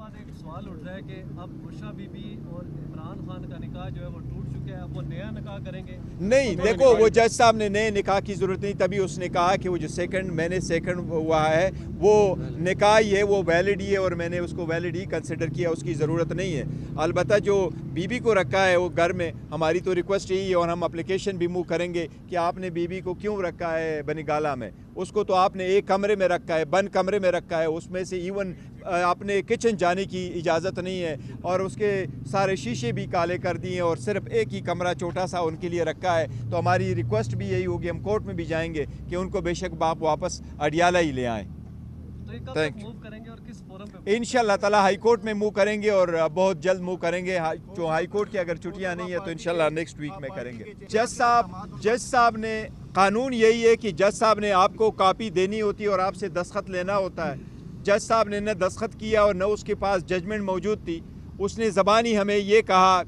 بعد ایک سوال اٹھ رہا ہے کہ اب بشریٰ بی بی اور عمران خان کا نکاح جو ہے وہ ٹوٹ چکا ہے، اب وہ نیا نکاح کریں گے؟ نہیں، دیکھو وہ جج صاحب نے نئے نکاح کی ضرورت نہیں، تبھی اس نے کہا کہ وہ جو میں نے سیکنڈ ہوا ہے وہ نکاح ہی ہے، وہ ویلڈ ہی ہے اور میں نے اس کو ویلڈ ہی کنسیڈر کیا، اس کی ضرورت نہیں ہے۔ البتہ جو بی بی کو رکھا ہے وہ گھر میں، ہماری تو ریکویسٹ یہی ہے اور ہم اپلیکیشن بھی موو کریں گے کہ آپ نے بی بی کو کیوں رکھا ہے بنی گالہ میں، اس کو تو آپ نے ایک کمرے میں رکھا ہے، بند کمرے میں رکھا ہے، اس میں سے ایون اپنے کچن جانے کی اجازت نہیں ہے اور اس کے سارے شیشے بھی کالے کر دیے اور صرف ایک ہی کمرہ چھوٹا سا ان کے لیے رکھا ہے۔ تو ہماری ریکویسٹ بھی یہی ہوگی، ہم کورٹ میں بھی جائیں گے کہ ان کو بے شک باپ واپس اڈیالہ ہی لے آئیں۔ تو یہ کب تک موو کریں گے اور کس فورم پہ؟ انشاءاللہ تعالی ہائی کورٹ میں موو کریں گے اور بہت جلد موو کریں گے، جو ہائی کورٹ کی اگر چھٹیاں نہیں ہے تو انشاءاللہ نیکسٹ ویک میں کریں گے۔ جج صاحب نے قانون یہی ہے کہ جج صاحب نے آپ کو کاپی دینی ہوتی ہے اور آپ سے دستخط لینا ہوتا ہے۔ جج صاحب نے نہ دستخط کیا اور نہ اس کے پاس ججمنٹ موجود تھی، اس نے زبانی ہمیں یہ کہا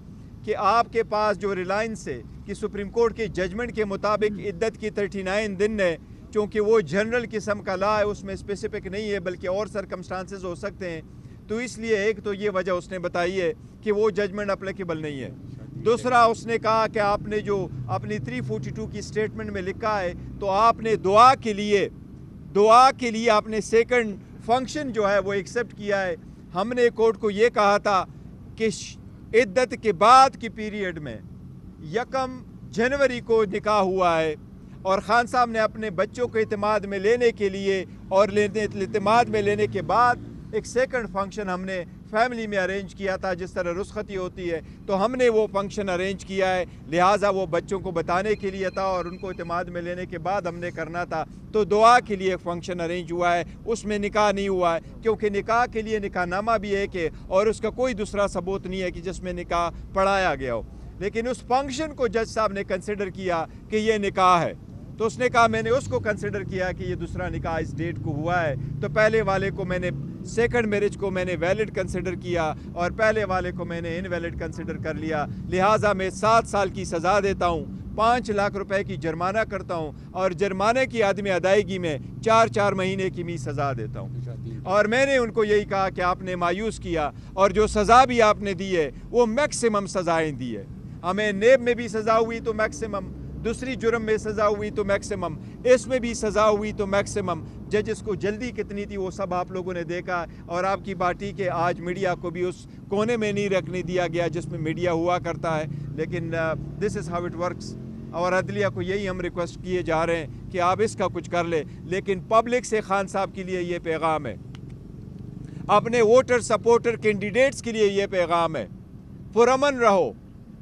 کہ آپ کے پاس جو ریلائنس ہے کہ سپریم کورٹ کے ججمنٹ کے مطابق عدت کی 39 دن ہے، چونکہ وہ جنرل قسم کا لا ہے، اس میں اسپیسیفک نہیں ہے بلکہ اور سرکمسٹانسز ہو سکتے ہیں، تو اس لیے ایک تو یہ وجہ اس نے بتائی ہے کہ وہ ججمنٹ اپلیکیبل نہیں ہے۔ دوسرا اس نے کہا کہ آپ نے جو اپنی 342 کی سٹیٹمنٹ میں لکھا ہے تو آپ نے دعا کے لیے آپ نے سیکنڈ فنکشن جو ہے وہ ایکسیپٹ کیا ہے۔ ہم نے کورٹ کو یہ کہا تھا کہ عدت کے بعد کی پیریڈ میں 1 جنوری کو نکاح ہوا ہے اور خان صاحب نے اپنے بچوں کو اعتماد میں لینے کے لیے اور اعتماد میں لینے کے بعد ایک سیکنڈ فنکشن ہم نے فیملی میں ارینج کیا تھا، جس طرح رخصتی ہوتی ہے تو ہم نے وہ فنکشن ارینج کیا ہے، لہٰذا وہ بچوں کو بتانے کے لیے تھا اور ان کو اعتماد میں لینے کے بعد ہم نے کرنا تھا، تو دعا کے لیے فنکشن ارینج ہوا ہے، اس میں نکاح نہیں ہوا ہے، کیونکہ نکاح کے لیے نکاح نامہ بھی ہے کہ اور اس کا کوئی دوسرا ثبوت نہیں ہے کہ جس میں نکاح پڑھایا گیا ہو، لیکن اس فنکشن کو جج صاحب نے کنسیڈر کیا کہ یہ نکاح ہے، تو اس نے کہا میں نے اس کو کنسیڈر کیا کہ یہ دوسرا نکاح اس ڈیٹ کو ہوا ہے، تو پہلے والے کو میں نے سیکنڈ میرج کو میں نے ویلڈ کنسیڈر کیا اور پہلے والے کو میں نے انویلڈ کنسیڈر کر لیا، لہٰذا میں 7 سال کی سزا دیتا ہوں، 5 لاکھ روپے کی جرمانہ کرتا ہوں اور جرمانے کی عدم ادائیگی میں 4 مہینے کی سزا دیتا ہوں۔ اور میں نے ان کو یہی کہا کہ آپ نے مایوس کیا اور جو سزا بھی آپ نے دی ہے وہ میکسیمم سزائیں دی ہے، ہمیں نیب میں بھی سزا ہوئی تو میکسیمم، دوسری جرم میں سزا ہوئی تو میکسیمم، اس میں بھی سزا ہوئی تو میکسیمم، ججز کو جلدی کتنی تھی وہ سب آپ لوگوں نے دیکھا اور آپ کی پارٹی کے آج میڈیا کو بھی اس کونے میں نہیں رکھنے دیا گیا جس میں میڈیا ہوا کرتا ہے، لیکن دس از ہاؤ اٹ ورکس، اور عدلیہ کو یہی ہم ریکویسٹ کیے جا رہے ہیں کہ آپ اس کا کچھ کر لیں، لیکن پبلک سے خان صاحب کے لیے یہ پیغام ہے، اپنے ووٹر سپورٹر کینڈیڈیٹس کے لیے یہ پیغام ہے، پرامن رہو،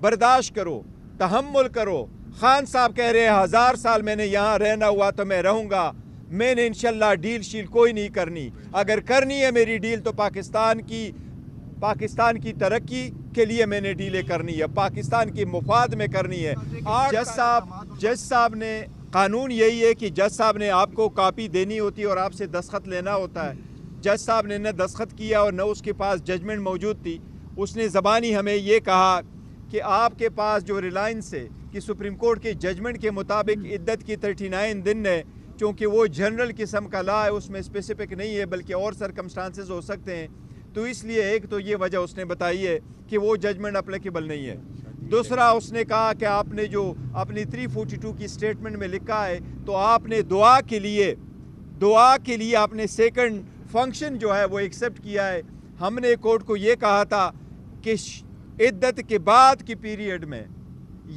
برداشت کرو، تحمل کرو، خان صاحب کہہ رہے ہیں 1000 سال میں نے یہاں رہنا ہوا تو میں رہوں گا، میں نے انشاءاللہ ڈیل شیل کوئی نہیں کرنی، اگر کرنی ہے میری ڈیل تو پاکستان کی ترقی کے لیے میں نے ڈیلیں کرنی ہے، پاکستان کی مفاد میں کرنی ہے۔ جج صاحب نے قانون یہی ہے کہ جج صاحب نے آپ کو کاپی دینی ہوتی ہے اور آپ سے دستخط لینا ہوتا ہے، جج صاحب نے نہ دستخط کیا اور نہ اس کے پاس ججمنٹ موجود تھی، اس نے زبانی ہمیں یہ کہا کہ آپ کے پاس جو ریلائنس ہے کہ سپریم کورٹ کے ججمنٹ کے مطابق عدت کی 39 دن ہے، چونکہ وہ جنرل قسم کا لا ہے، اس میں اسپیسیفک نہیں ہے بلکہ اور سرکمسٹانسز ہو سکتے ہیں، تو اس لیے ایک تو یہ وجہ اس نے بتائی ہے کہ وہ ججمنٹ اپلیکیبل نہیں ہے۔ دوسرا اس نے کہا کہ آپ نے جو اپنی 342 کی سٹیٹمنٹ میں لکھا ہے تو آپ نے دعا کے لیے آپ نے سیکنڈ فنکشن جو ہے وہ ایکسیپٹ کیا ہے۔ ہم نے کورٹ کو یہ کہا تھا کہ عدت کے بعد کی پیریڈ میں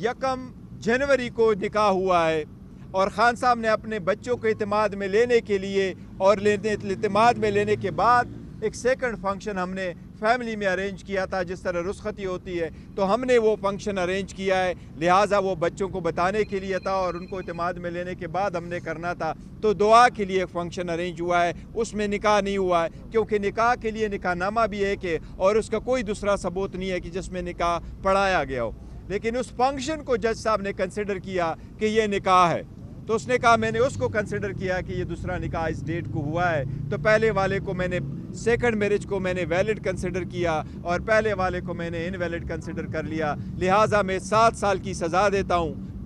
1 جنوری کو نکاح ہوا ہے اور خان صاحب نے اپنے بچوں کو اعتماد میں لینے کے لیے اور اعتماد میں لینے کے بعد ایک سیکنڈ فنکشن ہم نے فیملی میں ارینج کیا تھا، جس طرح رخصتی ہوتی ہے تو ہم نے وہ فنکشن ارینج کیا ہے، لہٰذا وہ بچوں کو بتانے کے لیے تھا اور ان کو اعتماد میں لینے کے بعد ہم نے کرنا تھا، تو دعا کے لیے فنکشن ارینج ہوا ہے، اس میں نکاح نہیں ہوا ہے، کیونکہ نکاح کے لیے نکاح نامہ بھی ہے کہ اور اس کا کوئی دوسرا ثبوت نہیں ہے کہ جس میں نکاح پڑھایا گیا ہو، لیکن اس فنکشن کو جج صاحب نے کنسیڈر کیا کہ یہ نکاح ہے، تو اس نے کہا میں نے اس کو کنسیڈر کیا کہ یہ دوسرا نکاح اس ڈیٹ کو ہوا ہے، تو پہلے والے کو میں نے سیکنڈ میرج کو میں نے ویلڈ کنسیڈر کیا اور پہلے والے کو میں نے انویلڈ کنسیڈر کر لیا، لہٰذا میں 7 سال کی سزا دیتا ہوں،